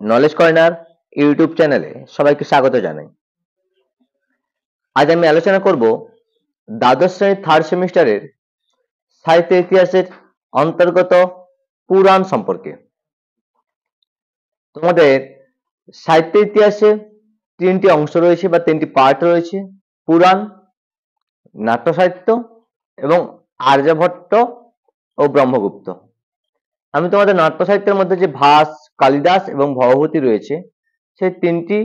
Knowledge corner YouTube চ্যানেলে সবাইকে স্বাগত জানাই। আজ আমি আলোচনা করব দ্বাদশ শ্রেণীর থার্ড সেমিস্টারের সাহিত্য ইতিহাসের অন্তর্গত পুরাণ সম্পর্কে। তোমাদের সাহিত্য ইতিহাসে তিনটি অংশ রয়েছে বা তিনটি পার্ট রয়েছে: পুরাণ, নাট্য সাহিত্য এবং আর্যভট্ট ও ব্রহ্মগুপ্ত। আমি তোমাদের নাট্য সাহিত্যের মধ্যে যে ভাস, কালিদাস এবং ভবভূতি রয়েছে, সেই তিনটি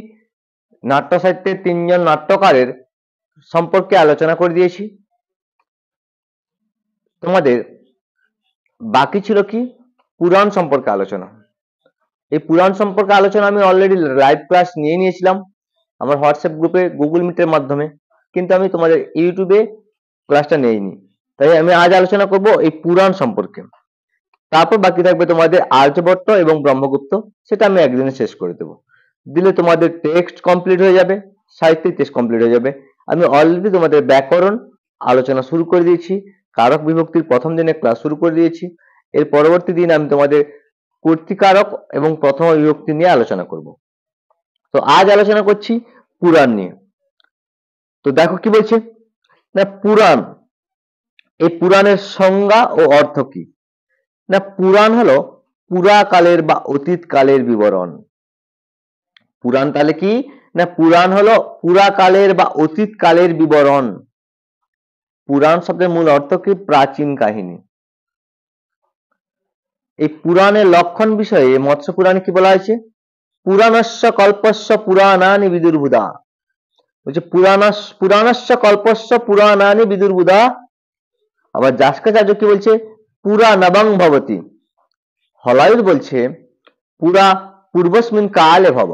নাট্য সাহিত্যের তিনজন নাট্যকারের সম্পর্কে আলোচনা করে দিয়েছি। তোমাদের বাকি ছিল কি পুরাণ সম্পর্কে আলোচনা। এই পুরাণ সম্পর্কে আলোচনা আমি অলরেডি লাইভ ক্লাস নিয়েছিলাম আমার হোয়াটসঅ্যাপ গ্রুপে গুগল মিটের মাধ্যমে, কিন্তু আমি তোমাদের ইউটিউবে ক্লাসটা নেইনি। তাই আমি আজ আলোচনা করব এই পুরাণ সম্পর্কে। তারপর বাকি থাকবে তোমাদের আর্যভট্ট এবং ব্রহ্মগুপ্ত, সেটা আমি একদিনে শেষ করে দেবো। দিলে তোমাদের টেক্সট কমপ্লিট হয়ে যাবে, সাহিত্যিক টেক্সট কমপ্লিট হয়ে যাবে। আমি অলরেডি তোমাদের ব্যাকরণ আলোচনা শুরু করে দিয়েছি, কারক বিভক্তির প্রথম দিনে ক্লাস শুরু করে দিয়েছি। এর পরবর্তী দিন আমি তোমাদের কর্তৃকারক এবং প্রথম বিভক্তি নিয়ে আলোচনা করব। তো আজ আলোচনা করছি পুরাণ নিয়ে। তো দেখো কি বলছে না, পুরাণ, এই পুরাণের সংজ্ঞা ও অর্থ কি না? পুরাণ হলো পুরাকালের বা অতীত কালের বিবরণ। পুরাণ তাহলে কি না? পুরাণ হলো পুরাকালের বা অতীত কালের বিবরণ। পুরাণ শব্দের মূল অর্থ কি? প্রাচীন কাহিনী। এই পুরাণের লক্ষণ বিষয়ে মৎস্য পুরাণে কি বলা হয়েছে? পুরাণস্য কল্পস্য পুরাণানি বিদুর্বুধা। বলছে পুরাণস্য কল্পস্য পুরাণানি বিদুর্বুধা। আবার যাস্কাচার্য কি বলছে? পুরা নবং ভবতি। হলায়ুর বলছে পুরা পূর্বস্মিন কালে ভব।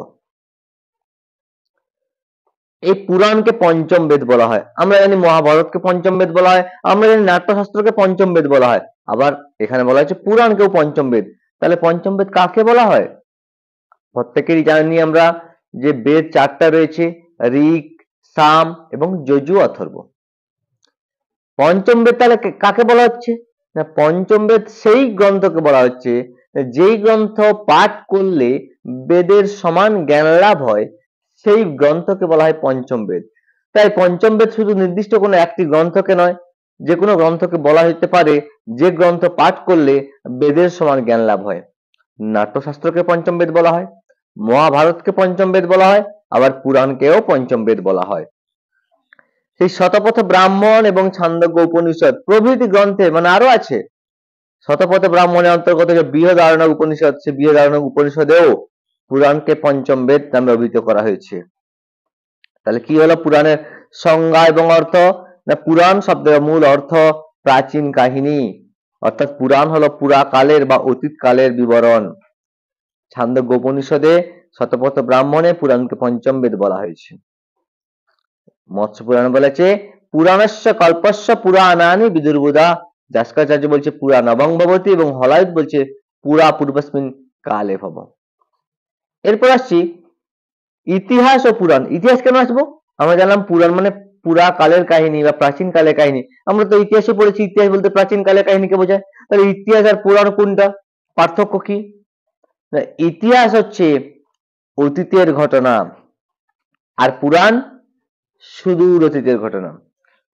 এই পুরাণকে পঞ্চম বেদ বলা হয়। আমরা জানি মহাভারতকে পঞ্চম বেদ বলা হয়, আমরা জানি নাট্যশাস্ত্রকে পঞ্চম বেদ বলা হয়। আবার এখানে বলা হয়েছে পুরাণকেও পঞ্চম বেদ। তাহলে পঞ্চম বেদ কাকে বলা হয়? প্রত্যেকেরই জানি আমরা যে বেদ চারটা রয়েছে: ঋক, সাম এবং যজু, অথর্ব। পঞ্চম বেদ তাহলে কাকে বলা হচ্ছে না? পঞ্চম বেদ সেই গ্রন্থকে বলা হচ্ছে যেই গ্রন্থ পাঠ করলে বেদের সমান জ্ঞান লাভ হয়, সেই গ্রন্থকে বলা হয় পঞ্চম বেদ। তাই পঞ্চম বেদ শুধু নির্দিষ্ট কোনো একটি গ্রন্থকে নয়, যে কোনো গ্রন্থকে বলা হতে পারে যে গ্রন্থ পাঠ করলে বেদের সমান জ্ঞান লাভ হয়। নাট্যশাস্ত্রকে পঞ্চম বেদ বলা হয়, মহাভারতকে পঞ্চম বেদ বলা হয়, আবার পুরাণকেও পঞ্চম বেদ বলা হয়। সেই শতপথ ব্রাহ্মণ এবং ছান্দোগ্য উপনিষদ প্রভৃতি গ্রন্থে মানে আরো আছে। শতপথ ব্রাহ্মণের অন্তর্গত যে বৃহদারণ্যক উপনিষদ, সে বৃহদারণ্যক উপনিষদেও পুরাণকে পঞ্চম বেদ নামে অভিহিত করা হয়েছে। তাহলে কি হলো পুরাণের সংজ্ঞা এবং অর্থ? না, পুরাণ শব্দের মূল অর্থ প্রাচীন কাহিনী, অর্থাৎ পুরাণ হলো পুরাকালের বা অতীত কালের বিবরণ। ছান্দোগ্য উপনিষদে শতপথ ব্রাহ্মণে পুরাণকে পঞ্চম বেদ বলা হয়েছে। মৎস্য পুরাণ বলেছে পুরাণস্য কল্পস্য পুরাণানি বিদুর্বুধা। যাস্কাচার্য বলছে পুরা নবং ভবতি এবং হলায়ুত বলছে পুরা পূর্বস্মিন কালে ভব। এরপর আসছি ইতিহাস ও পুরাণ। ইতিহাস কেন আসবো? আমরা জানলাম পুরাণ মানে পুরা কালের কাহিনী বা প্রাচীন কালের কাহিনী। আমরা তো ইতিহাসে পড়েছি ইতিহাস বলতে প্রাচীন কালের কাহিনীকে বোঝায়। তাহলে ইতিহাস আর পুরাণ কোনটা? পার্থক্য কি? ইতিহাস হচ্ছে অতীতের ঘটনা, আর পুরাণ সুদূর অতীতের ঘটনা।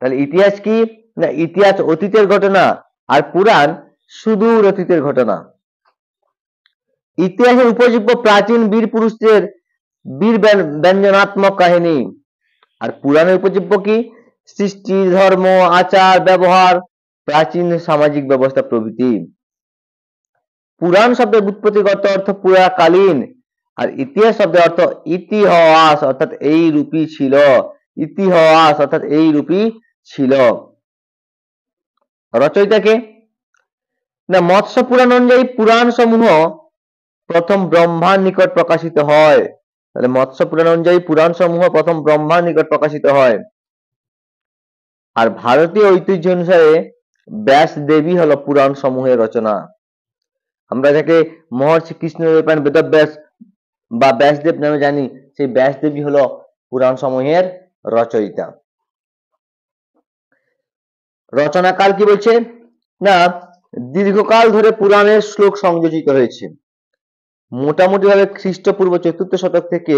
তাহলে ইতিহাস কি না? ইতিহাস অতীতের ঘটনা, আর পুরাণ সুদূর অতীতের ঘটনা। ইতিহাসের উপজীব্য প্রাচীন বীর পুরুষদের বীর ব্যঞ্জনাত্মক কাহিনী, আর পুরাণের উপজীব্য কি? সৃষ্টি, ধর্ম, আচার ব্যবহার, প্রাচীন সামাজিক ব্যবস্থা প্রভৃতি। পুরাণ শব্দের ব্যুৎপত্তিগত অর্থ পুরাকালীন, আর ইতিহাস শব্দের অর্থ ইতিহাস, অর্থাৎ এই রূপী ছিল। ইতিহাস অর্থাৎ এই রূপী ছিল। রচয়িতাকে না? মৎস্য পুরাণ অনুযায়ী পুরাণ সমূহ প্রথম ব্রহ্মার নিকট প্রকাশিত হয়। তাহলে মৎস্য পুরাণ অনুযায়ী পুরাণ সমূহ প্রথম ব্রহ্মার নিকট প্রকাশিত হয়। আর ভারতীয় ঐতিহ্য অনুসারে ব্যাস দেবী হলো পুরাণ সমূহের রচনা। আমরা যাকে মহর্ষি কৃষ্ণদেবরায় বেদব্যাস বা ব্যাসদেব নামে জানি, সেই ব্যাসদেবী হলো পুরাণ সমূহের রচয়িতা। রচনাকাল কি বলছে না? দীর্ঘকাল ধরে পুরাণের শ্লোক সংযোজিত হয়েছে। মোটামুটি ভাবে খ্রিস্টপূর্ব 4র্থ শতক থেকে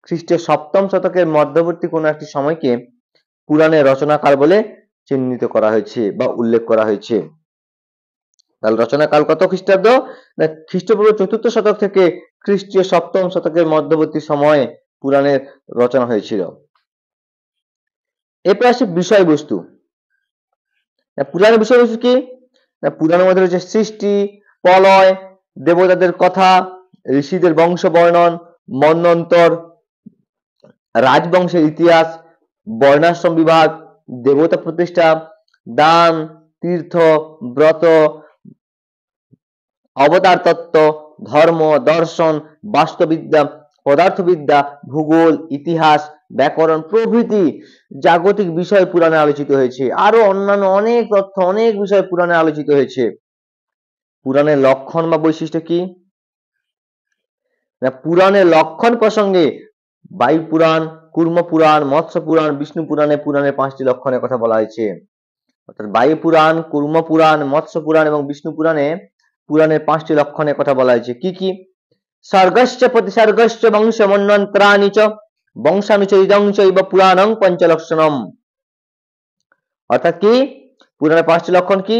খ্রিস্টের 7ম শতকের মধ্যবর্তী কোন একটি সময়কে পুরাণের রচনাকাল বলে চিহ্নিত করা হয়েছে বা উল্লেখ করা হয়েছে। তাহলে রচনাকাল কত খ্রিস্টাব্দ? না খ্রিস্টপূর্ব 4র্থ শতক থেকে খ্রিস্টীয় 7ম শতকের মধ্যবর্তী সময়ে পুরাণের রচনা হয়েছিল। এরপর আসে বিষয়বস্তু। পুরাণের বিষয়বস্তু কি? না পুরাণের মধ্যে রয়েছে সৃষ্টি, প্রলয়, দেবতাদের কথা, ঋষিদের বংশ বর্ণন, মন্বন্তর, রাজবংশের ইতিহাস, বর্ণাশ্রম বিভাগ, দেবতা প্রতিষ্ঠা, দান, তীর্থ, ব্রত, অবতার তত্ত্ব, ধর্ম, দর্শন, বাস্তুবিদ্যা, পদার্থবিদ্যা, ভূগোল, ইতিহাস, ব্যাকরণ প্রভৃতি জাগতিক বিষয় পুরাণে আলোচিত হয়েছে। আরো অন্যান্য অনেক তথ্য, অনেক বিষয় পুরাণে আলোচিত হয়েছে। পুরাণের লক্ষণ বা বৈশিষ্ট্য কি? না পুরাণের লক্ষণ প্রসঙ্গে বায়ু পুরাণ, কুর্ম পুরাণ, মৎস্য পুরাণ, বিষ্ণু পুরাণে পুরাণের 5টি লক্ষণের কথা বলা হয়েছে। অর্থাৎ বায়ু পুরাণ, কুর্ম পুরাণ, মৎস্য পুরাণ এবং বিষ্ণু পুরাণে পুরাণের 5টি লক্ষণের কথা বলা হয়েছে। কি কি? सर्गश्च प्रतिसर्गश्च वंशमन्वन्तराणि च वंशानुचरितं चैव पुराणं पंचलक्षणम। অর্থাৎ কি? পুরাণের 5টি লক্ষণ কি?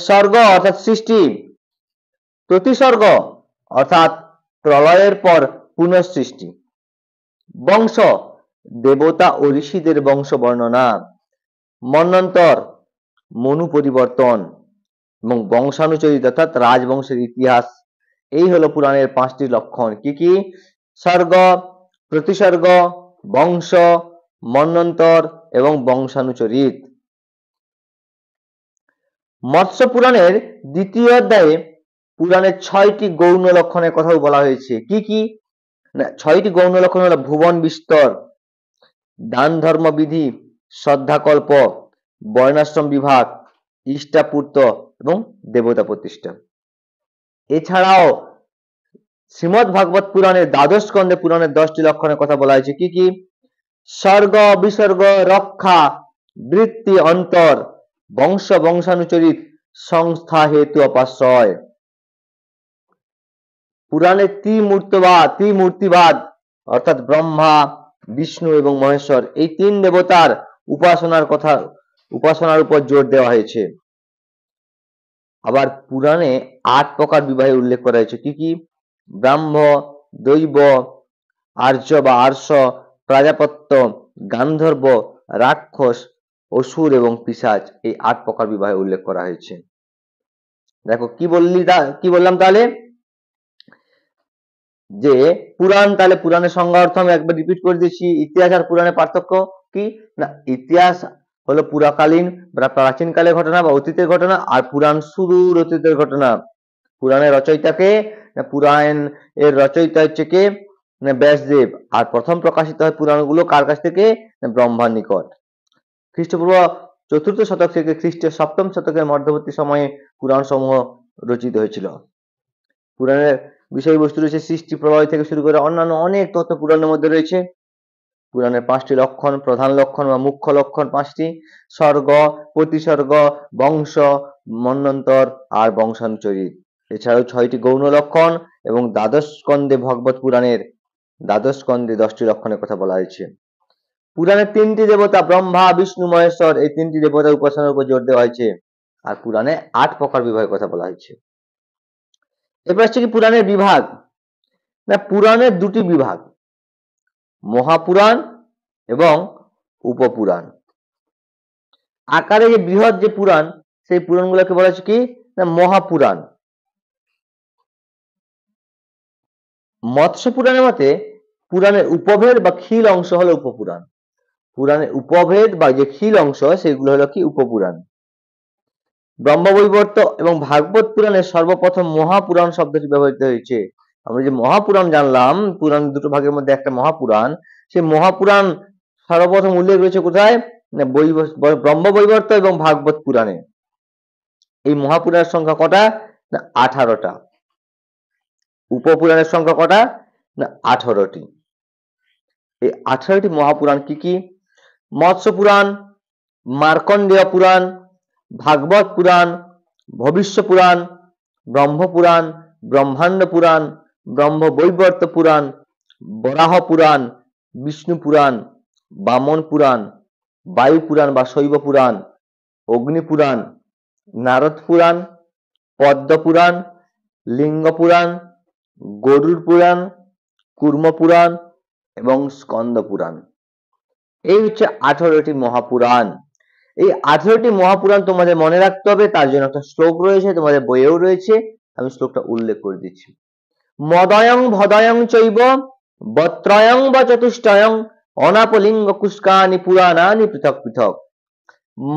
স্বর্গ অর্থাৎ সৃষ্টি, প্রতিসর্গ অর্থাৎ প্রলয়ের পর পুনঃসৃষ্টি, বংশ দেবতা ও ঋষিদের বংশ বর্ণনা, মন্বন্তর মনু পরিবর্তন এবং বংশানুচরিত অর্থাৎ রাজবংশের ইতিহাস। এই হলো পুরাণের 5টি লক্ষণ। কি কি? স্বর্গ, প্রতিসর্গ, বংশ, মন্বন্তর এবং বংশানুচরিত। মৎস্য পুরাণের 2য় অধ্যায়ে পুরাণের 6টি গৌণ লক্ষণের কথাও বলা হয়েছে। কি কি? না 6টি গৌণ লক্ষণ হলো ভুবন বিস্তর, দান ধর্ম বিধি, শ্রদ্ধাকল্প, বর্ণাশ্রম বিভাগ, ইষ্টাপূর্ত এবং দেবতা প্রতিষ্ঠা। এছাড়াও শ্রীমদ্ ভাগবত পুরাণের 12 স্কন্ধে পুরাণের 10টি লক্ষণের কথা বলা হয়েছে। কি কি? স্বর্গ, বিসর্গ, রক্ষা, বৃত্তি, অন্তর, বংশ বংশানুচরিত, সংস্থা হেতু অপাশ্রয়। পুরাণের ত্রিমূর্তিবাদ অর্থাৎ ব্রহ্মা, বিষ্ণু এবং মহেশ্বর এই 3 দেবতার উপাসনার উপর জোর দেওয়া হয়েছে। আবার পুরাণে 8 প্রকার বিবাহের উল্লেখ করা হয়েছে। কি কি? ব্রাহ্ম, দৈব, আর্য বা আর্ষ, প্রাজাপত্য, গান্ধর্ব, রাক্ষস, অসুর এবং পিশাচ এই 8 প্রকার বিবাহের উল্লেখ করা হয়েছে। দেখো কি বললাম তাহলে যে পুরাণ, তাহলে পুরাণের সংজ্ঞা অর্থ আমি একবার রিপিট করে দিচ্ছি। ইতিহাস আর পুরাণের পার্থক্য কি? না ইতিহাস হলো পুরাকালীন বা প্রাচীন কালের ঘটনা বা অতীতের ঘটনা, আর পুরাণ সুদূর অতীতের ঘটনা। পুরাণের রচয়িতাকে, পুরাণ এর রচয়িতা হচ্ছে কে? ব্যাসদেব। আর প্রথম প্রকাশিত হয় পুরাণগুলো কার কাছ থেকে? ব্রহ্মার নিকট। খ্রিস্টপূর্ব 4র্থ শতক থেকে খ্রিস্টের 7ম শতকের মধ্যবর্তী সময়ে পুরাণ সমূহ রচিত হয়েছিল। পুরাণের বিষয়বস্তু রয়েছে সৃষ্টি, প্রলয় থেকে শুরু করে অন্যান্য অনেক তথ্য পুরাণের মধ্যে রয়েছে। পুরাণের 5টি লক্ষণ, প্রধান লক্ষণ বা মুখ্য লক্ষণ 5টি: স্বর্গ, প্রতিসর্গ, বংশ, মন্বন্তর আর বংশানুচরিত। এছাড়াও 6টি গৌণ লক্ষণ এবং 12 স্কন্ধে ভগবত পুরাণের 12 স্কন্ধে 10টি লক্ষণের কথা বলা হয়েছে। পুরাণের 3টি দেবতা ব্রহ্মা, বিষ্ণু, মহেশ্বর এই 3টি দেবতার উপাসনার উপর জোর দেওয়া হয়েছে। আর পুরাণে 8 প্রকার বিবাহের কথা বলা হয়েছে। এবার হচ্ছে কি পুরাণের বিভাগ। না পুরাণের 2টি বিভাগ, মহাপুরাণ এবং উপপুরাণ। আকারে যে বৃহৎ যে পুরাণ, সেই পুরাণগুলোকে বলা হচ্ছে কি? না মহাপুরাণ। মৎস্য পুরাণের মতে পুরাণের উপভেদ বা খিল অংশ হলো উপপুরাণ। পুরাণের উপভেদ বা যে খিল অংশ সেগুলো হলো কি? উপপুরাণ। ব্রহ্মবৈবর্ত এবং ভাগবত পুরাণে সর্বপ্রথম মহাপুরাণ শব্দটি ব্যবহৃত হয়েছে। আমরা যে মহাপুরাণ জানলাম, পুরাণ 2টো ভাগের মধ্যে একটা মহাপুরাণ, সেই মহাপুরাণ সর্বপ্রথম উল্লেখ রয়েছে কোথায়? ব্রহ্মবৈবর্ত এবং ভাগবত পুরাণে। এই মহাপুরাণের সংখ্যা কটা? না 18টা। উপপুরাণের সংখ্যা কটা? না 18টি। এই 18টি মহাপুরাণ কি কি? মৎস্য পুরাণ, মার্কণ্ডেয় পুরাণ, ভাগবত পুরাণ, ভবিষ্য পুরাণ, ব্রহ্ম পুরাণ, ব্রহ্মাণ্ড পুরাণ, ব্রহ্ম বৈবর্ত পুরাণ, বরাহ পুরাণ, বিষ্ণু পুরাণ, বামন পুরাণ, বায়ু পুরাণ বা শৈব পুরাণ, অগ্নি পুরাণ, নারদ পুরাণ, পদ্ম পুরাণ, লিঙ্গ পুরাণ, গরুড় পুরাণ, কুর্ম পুরাণ এবং স্কন্দ পুরাণ। এই হচ্ছে 18টি মহাপুরাণ। এই 18টি মহাপুরাণ তোমাদের মনে রাখতে হবে, তার জন্য একটা শ্লোক রয়েছে, তোমাদের বইয়েও রয়েছে, আমি শ্লোকটা উল্লেখ করে দিচ্ছি। মদয়ং ভদয়ং চৈব বত্রয়ং বা চতুষ্টয়ং অনাপলিঙ্গ কুষ্কানি পুরাণানি পৃথক পৃথক।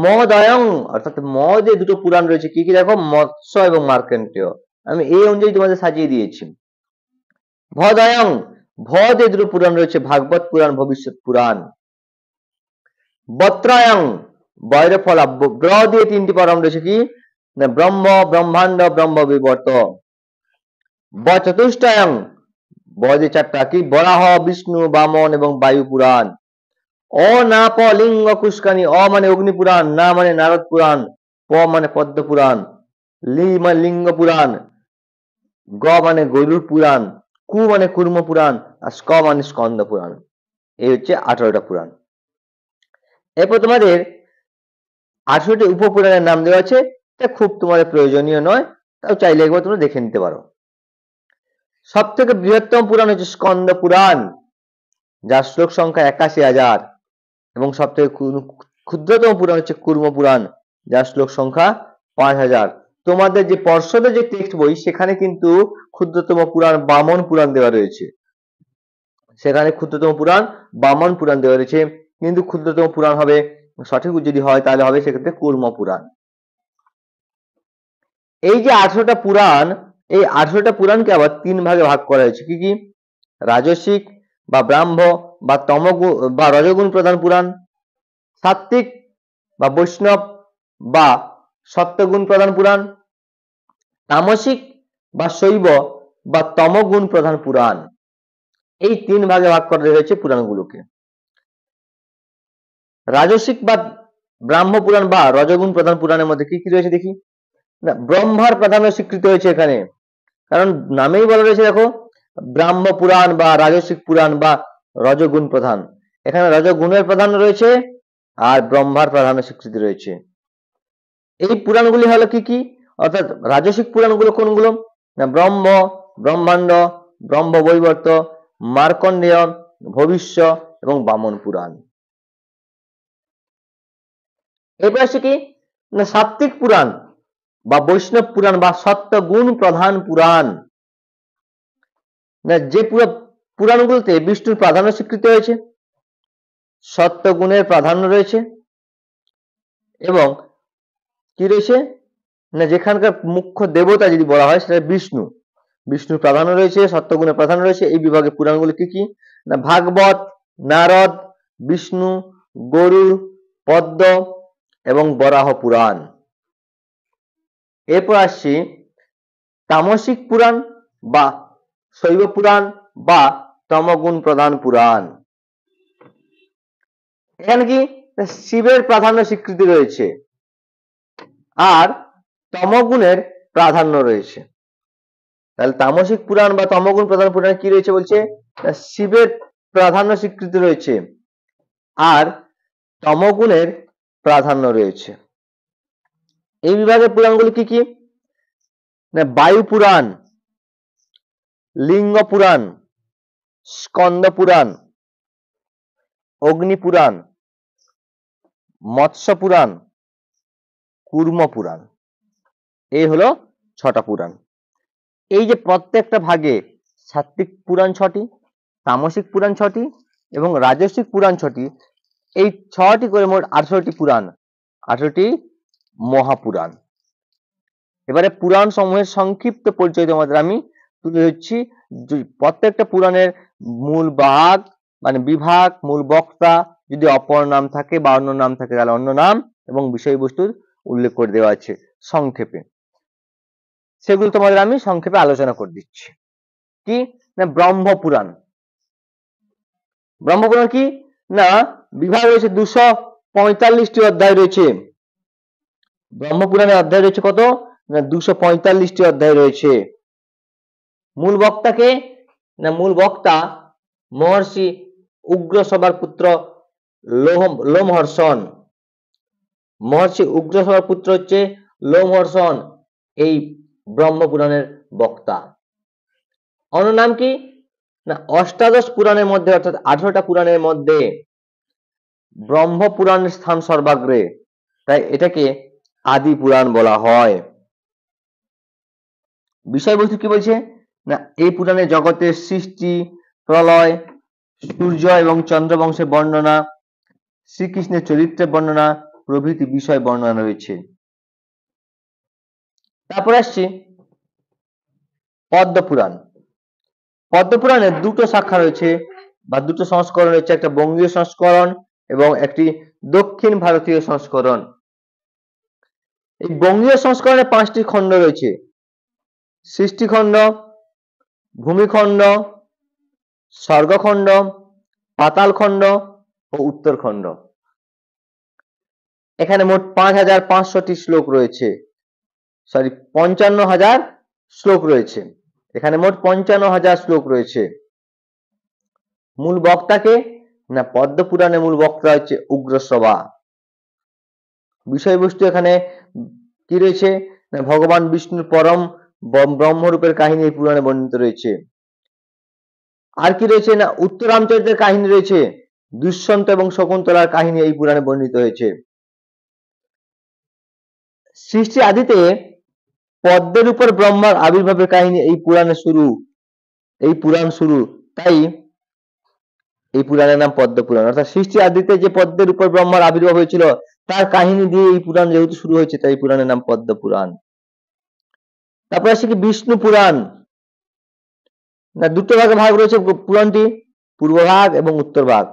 মদয়ং অর্থাৎ মদে দুটো পুরাণ রয়েছে, কি কি দেখো, মৎস্য এবং মার্কণ্ডেয়, আমি এই অনুযায়ী তোমাদের সাজিয়ে দিয়েছি। ভদয়ং, ভদে দুটো পুরাণ রয়েছে, ভাগবত পুরাণ, ভবিষ্যৎ পুরাণ। বত্রয়ং, বয়রে ফলা, ব্র দিয়ে 3টি পুরাণ রয়েছে, কি না, ব্রহ্ম, ব্রহ্মাণ্ড, ব্রহ্ম বিবর্ত। চতুষ্টয়ং, বদে 4টা, কি, বরাহ, বিষ্ণু, বামন এবং বায়ু পুরাণ। অনাপ লিঙ্গ কুষ্কানি, অ মানে অগ্নি পুরাণ, না মানে নারদ পুরাণ, প মানে পদ্ম পুরাণ, লি মানে লিঙ্গ পুরাণ, গ মানে গরুড় পুরাণ, কু মানে কুর্ম পুরাণ, আর স্ক মানে স্কন্দ পুরাণ। এই হচ্ছে 18টা পুরাণ। এরপর তোমাদের 18টি উপপুরাণের নাম দেওয়া আছে, এটা খুব তোমাদের প্রয়োজনীয় নয়, তাও চাইলে একবার তোমরা দেখে নিতে পারো। সব থেকে বৃহত্তম পুরাণ হচ্ছে স্কন্দ পুরাণ, যার শ্লোক সংখ্যা 81,000, এবং সব থেকে ক্ষুদ্রতম পুরাণ হচ্ছে কুর্ম পুরাণ, যার শ্লোক সংখ্যা 5,000। তোমাদের যে পর্ষদের যে টেক্সট বই, সেখানে কিন্তু ক্ষুদ্রতম পুরাণ বামন পুরাণ দেওয়া রয়েছে, সেখানে ক্ষুদ্রতম পুরাণ বামন পুরাণ দেওয়া রয়েছে, কিন্তু ক্ষুদ্রতম পুরাণ হবে, সঠিক যদি হয় তাহলে হবে সেক্ষেত্রে কুর্ম পুরাণ। এই যে 18টা পুরাণ, এই 18টা পুরাণকে আবার 3 ভাগে ভাগ করা হয়েছে, কি কি, রাজসিক বা ব্রাহ্ম বা তমগুণ বা রজগুণ প্রধান পুরাণ, সাত্ত্বিক বা বৈষ্ণব বা সত্যগুণ প্রধান পুরাণ, তামসিক বা শৈব বা তমগুণ প্রধান পুরাণ। এই 3 ভাগে ভাগ করা হয়েছে পুরাণগুলোকে। রাজসিক বা ব্রাহ্ম পুরাণ বা রজগুণ প্রধান পুরাণের মধ্যে কি কি রয়েছে দেখি না, ব্রহ্মার প্রাধান্য স্বীকৃত হয়েছে এখানে, কারণ নামেই বলা রয়েছে, দেখো, ব্রাহ্ম পুরাণ বা রাজসিক পুরাণ বা রজগুণ প্রধান, এখানে রজগুণের প্রাধান্য রয়েছে আর ব্রহ্মার প্রাধান্য স্বীকৃতি রয়েছে। এই পুরাণগুলি হলো কি কি, অর্থাৎ রাজসিক পুরাণগুলো কোনগুলো না, ব্রহ্ম, ব্রহ্মাণ্ড, ব্রহ্ম বৈবর্ত, মার্কণ্ডেয়, ভবিষ্য এবং বামন পুরাণ। এরপর আসছে কি না, সাত্ত্বিক পুরাণ বা বৈষ্ণব পুরাণ বা সত্যগুণ প্রধান পুরাণ, না যে পুরাণগুলোতে বিষ্ণুর প্রাধান্য স্বীকৃত হয়েছে, সত্যগুণের প্রাধান্য রয়েছে, এবং কি রয়েছে না, যেখানকার মুখ্য দেবতা যদি বলা হয় সেটা বিষ্ণু, বিষ্ণুর প্রাধান্য রয়েছে, সত্যগুণের প্রাধান্য রয়েছে। এই বিভাগে পুরাণগুলো কি কি না, ভাগবত, নারদ, বিষ্ণু, গরুড়, পদ্ম এবং বরাহ পুরাণ। এরপর আসছি তামসিক পুরাণ বা শৈব পুরাণ বা তমগুণ প্রধান পুরাণ। এখানে কি শিবের প্রাধান্য স্বীকৃতি রয়েছে আর তমগুণের প্রাধান্য রয়েছে। তাহলে তামসিক পুরাণ বা তমগুণ প্রধান পুরাণে কি রয়েছে বলছে, শিবের প্রাধান্য স্বীকৃতি রয়েছে আর তমগুণের প্রাধান্য রয়েছে। এই বিভাগের পুরাণগুলি কি কি না, বায়ু পুরাণ, লিঙ্গ পুরাণ, স্কন্দ পুরাণ, অগ্নি পুরাণ, মৎস্য পুরাণ, কুর্ম পুরাণ। এই হলো 6টা পুরাণ। এই যে প্রত্যেকটা ভাগে সাত্ত্বিক পুরাণ 6টি, তামসিক পুরাণ 6টি এবং রাজসিক পুরাণ 6টি, এই 6টি করে মোট 18টি পুরাণ, 18টি মহাপুরাণ। এবারে পুরাণ সমূহের সংক্ষিপ্ত পরিচয় তোমাদের আমি তুলে ধরছি। প্রত্যেকটা পুরাণের মূল ভাগ মানে বিভাগ, মূল বক্তা, যদি অপর নাম থাকে বা অন্য নাম থাকে তাহলে অন্য নাম এবং বিষয়বস্তুর উল্লেখ করে দেওয়া আছে সংক্ষেপে, সেগুলো তোমাদের আমি সংক্ষেপে আলোচনা করে দিচ্ছি। কি না, ব্রহ্মপুরাণ। ব্রহ্মপুরাণ কি না, বিভাগ রয়েছে 245টি অধ্যায় রয়েছে। ব্রহ্মপুরাণের অধ্যায় রয়েছে কত না, 245টি অধ্যায় রয়েছে। মূল বক্তাকে না মূল বক্তা মহর্ষি উগ্রসভার পুত্র লোমহর্ষণ। মহর্ষি উগ্রসভার পুত্র হচ্ছে লোমহর্ষণ, এই ব্রহ্মপুরাণের বক্তা। অন্য নাম কি না অষ্টাদশ পুরাণের মধ্যে অর্থাৎ 18টা পুরাণের মধ্যে ব্রহ্মপুরাণের স্থান সর্বাগ্রে, তাই এটাকে আদি পুরাণ বলা হয়। বিষয়বস্তু কি বলছে না এই পুরাণে জগতের সৃষ্টি, প্রলয়, সূর্য এবং চন্দ্র বংশের বর্ণনা, শ্রীকৃষ্ণের চরিত্রের বর্ণনা প্রভৃতি বিষয় বর্ণনা রয়েছে। তারপর আসছি পদ্মপুরাণ। পদ্মপুরাণের দুটো শাখা রয়েছে বা দুটো সংস্করণ রয়েছে, একটা বঙ্গীয় সংস্করণ এবং একটি দক্ষিণ ভারতীয় সংস্করণ। এই বঙ্গীয় সংস্করণে 5টি খণ্ড রয়েছে: সৃষ্টিখণ্ড, ভূমিখণ্ড, স্বর্গখণ্ড, পাতালখণ্ড ও উত্তরখণ্ড। এখানে মোট 5500টি শ্লোক রয়েছে, 55,000 শ্লোক রয়েছে। এখানে মোট 55,000 শ্লোক রয়েছে। মূল বক্তাকে না পদ্মপুরাণে মূল বক্তা হচ্ছে উগ্রশ্রবা। বিষয়বস্তু এখানে কি রয়েছে না ভগবান বিষ্ণুর পরম ব্রহ্মরূপের কাহিনী এই পুরাণে বর্ণিত রয়েছে। আর কি রয়েছে না উত্তরামচরিতের কাহিনী রয়েছে, দুষ্যন্ত এবং শকুন্তলার কাহিনী এই পুরাণে বর্ণিত হয়েছে। সৃষ্টি আদিতে পদ্মের উপর ব্রহ্মার আবির্ভাবের কাহিনী এই পুরাণ শুরু, তাই এই পুরাণের নাম পদ্মপুরাণ। অর্থাৎ সৃষ্টি আদিতে যে পদ্মের উপর ব্রহ্মার আবির্ভাব হয়েছিল তার কাহিনী দিয়ে এই পুরাণ যেহেতু শুরু হয়েছে, তাই এই পুরাণের নাম পদ্মপুরাণ। তারপর আসছে কি বিষ্ণু পুরাণ। না দুটো ভাগে ভাগ রয়েছে পুরাণটি, পূর্ব ভাগ এবং উত্তর ভাগ।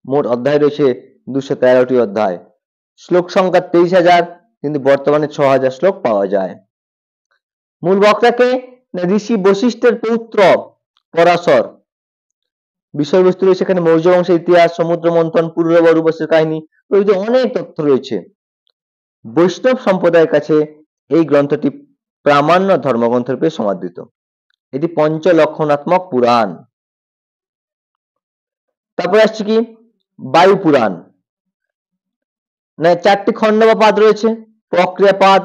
মোট অধ্যায় রয়েছে 213টি অধ্যায়। শ্লোক সংখ্যা 23,000, কিন্তু বর্তমানে 6,000 শ্লোক পাওয়া যায়। মূল বক্তাকে ঋষি বশিষ্ঠের পৌত্র পরাশর। বিষয়বস্তু রয়েছে এখানে মৌর্য বংশের ইতিহাস, সমুদ্র মন্থন, পূর্ব রূপসের কাহিনী প্রভৃতি অনেক তথ্য রয়েছে। বৈষ্ণব সম্প্রদায়ের কাছে এই গ্রন্থটি প্রামাণ্য ধর্মগ্রন্থ রূপে সমাদৃত। এটি পঞ্চলক্ষণাত্মক পুরাণ। তারপর আসছে কি বায়ু পুরাণ। না 4টি খণ্ড বা পাদ রয়েছে: প্রক্রিয়াপাদ,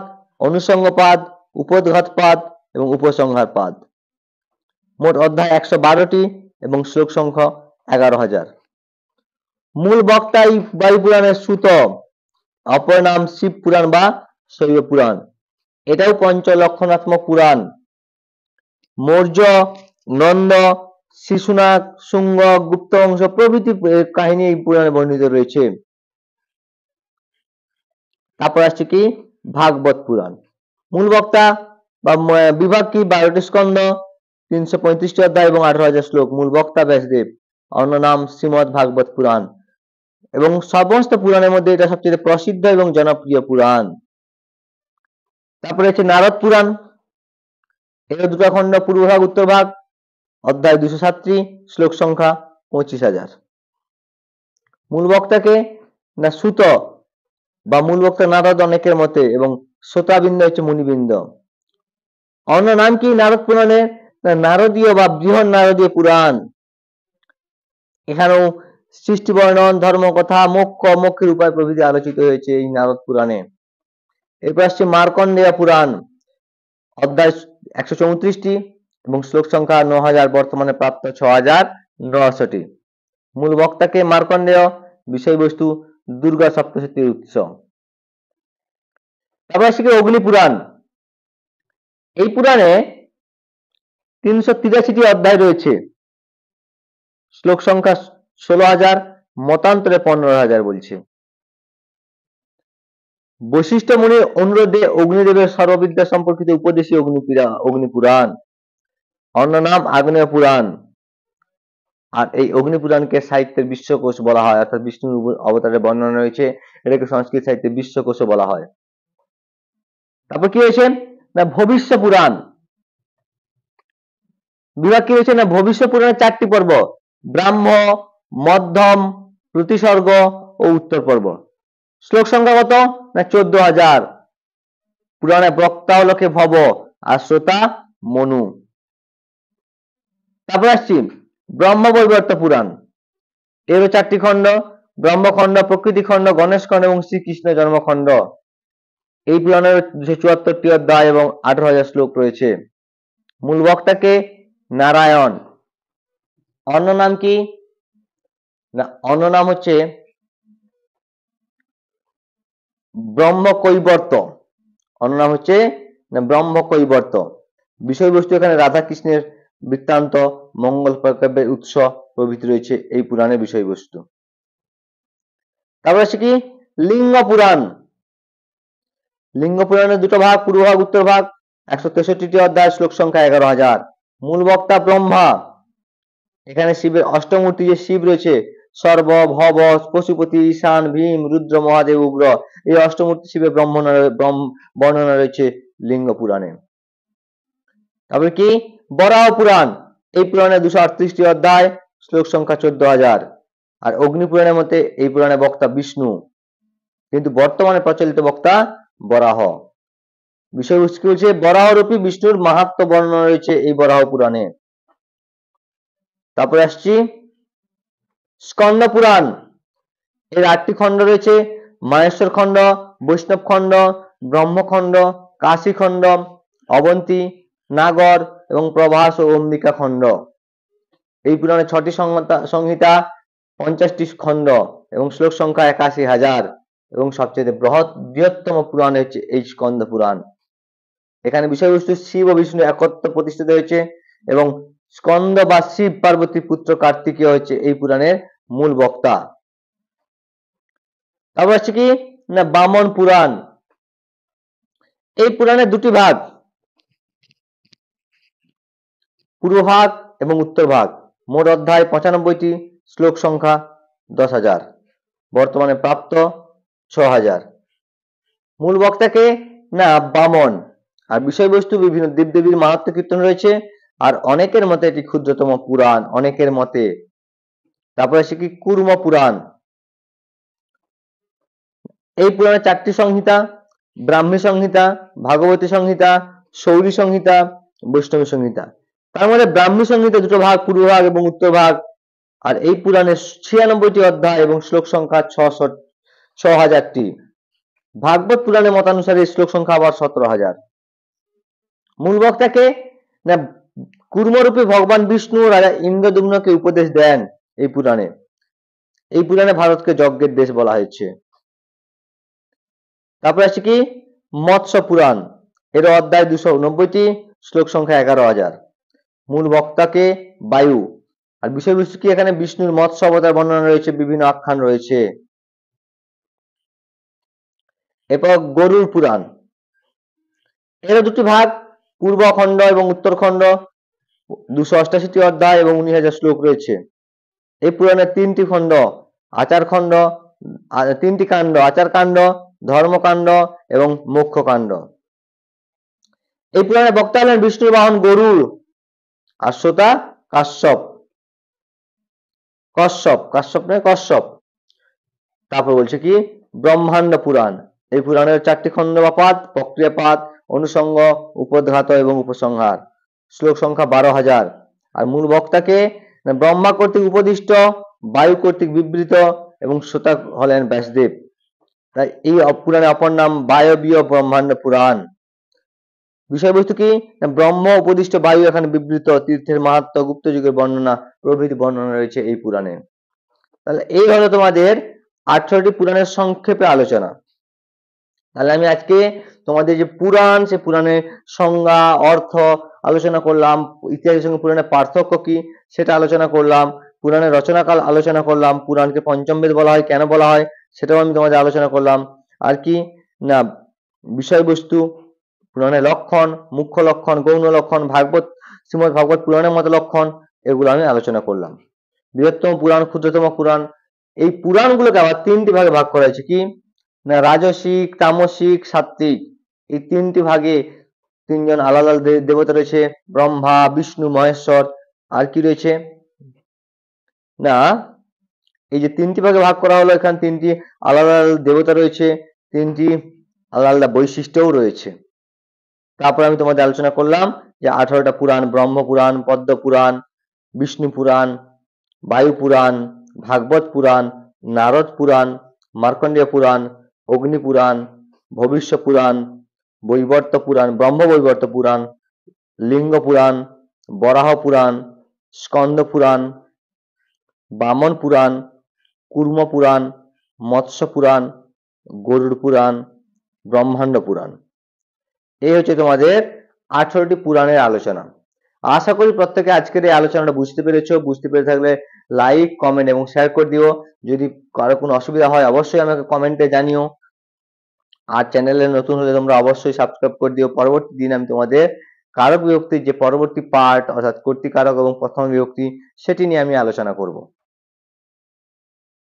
অনুষঙ্গপাদ, উপোদ্ঘাতপাদ এবং উপসংহার পাদ। মোট অধ্যায় 112টি এবং শ্লোক সংখ্যা 11,000। মূল বক্তা এই বায়ু পুরাণের সুত, অপর নাম শিব পুরাণ বা শৈব পুরাণ। এটাও পঞ্চলক্ষণাত্মক পুরাণ। মৌর্য, নন্দ, শিশুনাগ, শুঙ্গ, গুপ্ত বংশ প্রভৃতি কাহিনী এই পুরাণে বর্ণিত রয়েছে। তারপর আসছে কি ভাগবত পুরাণ। মূল বক্তা বা বিভাগ কি 12টি স্কন্ধ, 335টি অধ্যায় এবং 18,000 শ্লোক। মূল বক্তা ব্যাসদেব, অন্য নাম শ্রীমদ ভাগবত পুরাণ। এবং সমস্ত পুরাণের মধ্যে এটা সবচেয়ে প্রসিদ্ধ এবং জনপ্রিয় পুরাণ। তারপরে হচ্ছে নারদ পুরাণ। এর দুটো খণ্ড, পূর্ব ভাগ উত্তর ভাগ, অধ্যায় 207টি, শ্লোক সংখ্যা 25,000। মূল বক্তাকে না সুত বা মূল বক্তা নারদ অনেকের মতে, এবং শ্রোতাবৃন্দ হচ্ছে মুনিবৃন্দ। অন্য নাম কি নারদ পুরাণের নারদীয় বা বৃহৎ নারদীয় পুরাণ। এখানেও সৃষ্টি বর্ণন, ধর্মকথা, মোক্ষের উপায় প্রভৃতি আলোচিত হয়েছে এই নারদ পুরাণে। এরপর আসছে মার্কণ্ডেয় পুরাণ, অধ্যায় 134টি এবং শ্লোক সংখ্যা 9,000, বর্তমানে প্রাপ্ত 6,900টি। মূল বক্তাকে মার্কণ্ডেয়, বিষয়বস্তু দুর্গা সপ্তশতীর উৎস। তারপর আসছে অগ্নি পুরাণ। এই পুরাণে 383টি অধ্যায় রয়েছে, শ্লোক সংখ্যা 16,000, মতান্তরে 15,000 বলছে। বশিষ্ঠ মুনির অনুরোধে অগ্নিদেবের সর্ববিদ্যা সম্পর্কিত উপদেশী অগ্নি পুরাণ, অন্য নাম আগ্নেয় পুরাণ। আর এই অগ্নি পুরাণকে সাহিত্যের বিশ্বকোষ বলা হয়, অর্থাৎ বিষ্ণুর অবতারের বর্ণনা রয়েছে, এটাকে সংস্কৃত সাহিত্যের বিশ্বকোষও বলা হয়। তারপর কি হয়েছে না ভবিষ্য পুরাণ। বিভাগ কি হয়েছে না ভবিষ্য পুরাণের 4টি পর্ব: ব্রাহ্ম, মধ্যম, প্রতিসর্গ ও উত্তর পর্ব। শ্লোক সংখ্যা কত না 14,000। পুরাণে বক্তা হলো কে ভব আর শ্রোতা মনু। তারপর আসছি ব্রহ্মবৈবর্ত পুরাণ। এরও 4টি খণ্ড, ব্রহ্মখণ্ড, প্রকৃতি খণ্ড, গণেশ খণ্ড এবং শ্রীকৃষ্ণ জন্মখণ্ড। এই পুরাণের 274টি অধ্যায় এবং 18,000 শ্লোক রয়েছে। মূল বক্তাকে নারায়ণ। অন্য নাম কি না, অন্য নাম হচ্ছে ব্রহ্মকৈবর্ত। অন্য নাম হচ্ছে ব্রহ্মকৈবর্ত। বিষয়বস্তু এখানে রাধা কৃষ্ণের বৃত্তান্ত, মঙ্গল প্রকল্পের উৎস প্রভৃতি রয়েছে এই পুরাণের বিষয়বস্তু। তারপর আছে কি লিঙ্গ পুরাণ। লিঙ্গ পুরাণের দুটো ভাগ, পূর্ব ভাগ উত্তর ভাগ। 163টি অধ্যায়, শ্লোক সংখ্যা 11,000। মূল বক্তা ব্রহ্মা। এখানে শিবের অষ্টমূর্তি যে শিব রয়েছে, সর্ব, ভব, পশুপতি, ঈশান, ভীম, রুদ্র, মহাদেব, উগ্র, এই অষ্টমূর্তি শিবের বর্ণনা রয়েছে লিঙ্গ পুরাণে। তারপরে কি বরাহ পুরাণ। এই পুরাণে 238টি অধ্যায়, শ্লোক সংখ্যা 14,000। আর অগ্নি পুরাণের মধ্যে এই পুরাণে বক্তা বিষ্ণু, কিন্তু বর্তমানে প্রচলিত বক্তা বরাহ। বিষয়বস্তু কি হচ্ছে বরাহরূপী বিষ্ণুর মাহাত্ম্য বর্ণনা রয়েছে এই বরাহ পুরাণে। তারপরে আসছি স্কন্দ পুরাণ। এর 8টি খণ্ড রয়েছে, মাহেশ্বর খণ্ড, বৈষ্ণব খণ্ড, ব্রহ্মখণ্ড, কাশী খণ্ড, অবন্তী, নাগর এবং প্রভাস ও অম্বিকা খণ্ড। এই পুরাণে 6টি সংহিতা, 50টি খণ্ড এবং শ্লোক সংখ্যা 81,000 এবং সবচেয়ে বৃহত্তম পুরাণ হচ্ছে এই স্কন্দ পুরাণ। এখানে বিষয়বস্তু শিব ও বিষ্ণু একত্র প্রতিষ্ঠিত হয়েছে এবং স্কন্দ বা শিব পার্বতীর পুত্র কার্তিকেয় হচ্ছে এই পুরাণের মূল বক্তা। তারপর হচ্ছে কি না বামন পুরাণ। এই পুরাণের 2টি ভাগ, পূর্ব ভাগ এবং উত্তর ভাগ। মোট অধ্যায় 95টি, শ্লোক সংখ্যা 10,000, বর্তমানে প্রাপ্ত 6,000। মূল বক্তাকে না বামন। আর বিষয়বস্তু বিভিন্ন দেবদেবীর মাহাত্ম্য কীর্তন রয়েছে, আর অনেকের মতে এটি ক্ষুদ্রতম পুরাণ, অনেকের মতে। তারপরে আসে কি কুর্ম পুরাণ। এই পুরাণে 4টি সংহিতা, ব্রাহ্মী সংহিতা, ভাগবতী সংহিতা, সৌরী সংহিতা, বৈষ্ণবী সংহিতা। তার মধ্যে ব্রাহ্মী সংহিতা 2টো ভাগ, পূর্ব ভাগ এবং উত্তর ভাগ। আর এই পুরাণে 96টি অধ্যায় এবং শ্লোক সংখ্যা 6,000টি। ভাগবত পুরাণের মতানুসারে শ্লোক সংখ্যা আবার 17,000। মূল বক্তাকে না কুর্মরূপী ভগবান বিষ্ণু রাজা ইন্দ্রদুম্নকে উপদেশ দেন এই পুরাণে। এই পুরাণে ভারতকে যজ্ঞের দেশ বলা হয়েছে। তারপরে আছে কি মৎস্য পুরাণ। এর অধ্যায় 290টি, শ্লোক সংখ্যা 11,000। মূল বক্তাকে বায়ু। আর বিষয়বস্তু কি এখানে বিষ্ণুর মৎস্য অবতার বর্ণনা রয়েছে, বিভিন্ন আখ্যান রয়েছে। এরপর গরুড় পুরাণ। এর 2টি ভাগ, পূর্ব খণ্ড এবং উত্তর খণ্ড। 288টি অধ্যায় এবং 19,000 শ্লোক রয়েছে। এই পুরাণের 3টি খণ্ড, আচার খণ্ড, 3টি কাণ্ড, আচার কাণ্ড, ধর্মকাণ্ড এবং মোক্ষ কাণ্ড। এই পুরাণে বক্তা হলেন বিষ্ণুর বাহন গরুড়, আর শ্রোতা কাশ্যপ। কশ্যপ। তারপর বলছে কি ব্রহ্মাণ্ড পুরাণ। এই পুরাণের 4টি খণ্ড বা পাদ, প্রক্রিয়াপাত, অনুসঙ্গ, উপোদ্ঘাত এবং উপসংহার। শ্লোক সংখ্যা 12,000। আর মূল বক্তাকে ব্রহ্মা কর্তৃক উপদিষ্ট, বায়ু কর্তৃক বিবৃত এবং শ্রোতা হলেন ব্যাসদেব। তাই এই পুরাণের অপর নাম বায়বীয় ব্রহ্মাণ্ড পুরাণ। বিষয়বস্তু কি ব্রহ্ম উপদিষ্ট বায়ু এখানে বিবৃত, তীর্থের মাহাত্ম্য, গুপ্ত যুগের বর্ণনা প্রভৃতি বর্ণনা রয়েছে এই পুরাণে। তাহলে এই হলো তোমাদের 18টি পুরাণের সংক্ষেপে আলোচনা। তাহলে আমি আজকে তোমাদের যে পুরাণ, সে পুরাণের সংজ্ঞা, অর্থ আলোচনা করলাম, ইতিহাসের সঙ্গে পুরাণের পার্থক্য কি সেটা আলোচনা করলাম, পুরাণের রচনাকাল আলোচনা করলাম, পুরাণকে পঞ্চম বেদ বলা হয় কেন বলা হয় সেটাও আমি তোমাদের আলোচনা করলাম। আর কি না বিষয়বস্তু, পুরাণের লক্ষণ, মুখ্য লক্ষণ, গৌণ লক্ষণ, শ্রীমদ্ ভাগবত পুরাণের মতো লক্ষণ, এগুলো আমি আলোচনা করলাম। বৃহত্তম পুরাণ, ক্ষুদ্রতম পুরাণ, এই পুরাণগুলোকে আবার 3টি ভাগে ভাগ করা হয়েছে। কি না রাজসিক, তামসিক, সাত্ত্বিক। এই 3টি ভাগে 3জন আলাদা দেবতা রয়েছে, ব্রহ্মা, বিষ্ণু, মহেশ্বর। আর কি রয়েছে না এই যে 3টি ভাগে ভাগ করা হলো, এখানে 3টি আলাদা দেবতা রয়েছে, 3টি আলাদা বৈশিষ্ট্যও রয়েছে। তারপর আমি তোমাদের আলোচনা করলাম যে 18টা পুরাণ, ব্রহ্ম পুরাণ, পদ্ম পুরাণ, বিষ্ণু পুরাণ, বায়ু পুরাণ, ভাগবত পুরাণ, নারদ পুরাণ, মার্কণ্ডেয় পুরাণ, অগ্নি পুরাণ, ভবিষ্য পুরাণ, বৈবর্ত পুরাণ, ব্রহ্ম বৈবর্ত পুরাণ, লিঙ্গ পুরাণ, বরাহ পুরাণ, স্কন্দ পুরাণ, বামন পুরাণ, কুর্ম পুরাণ, মৎস্য পুরাণ, গরুড় পুরাণ, ব্রহ্মাণ্ড পুরাণ। এই হচ্ছে তোমাদের 18টি পুরাণের আলোচনা। আশা করি প্রত্যেকে আজকের এই আলোচনাটা বুঝতে পেরেছো। বুঝতে পেরে থাকলে লাইক, কমেন্ট এবং শেয়ার করে দিও। যদি কারো কোনো অসুবিধা হয় অবশ্যই আমাকে কমেন্টে জানিও। আর চ্যানেলে নতুন হলে তোমরা অবশ্যই সাবস্ক্রাইব করে দিও। পরবর্তী দিন আমি তোমাদের কারক বিভক্তির যে পরবর্তী পার্ট অর্থাৎ কর্তৃকারক এবং প্রথম বিভক্তি সেটি নিয়ে আমি আলোচনা করব।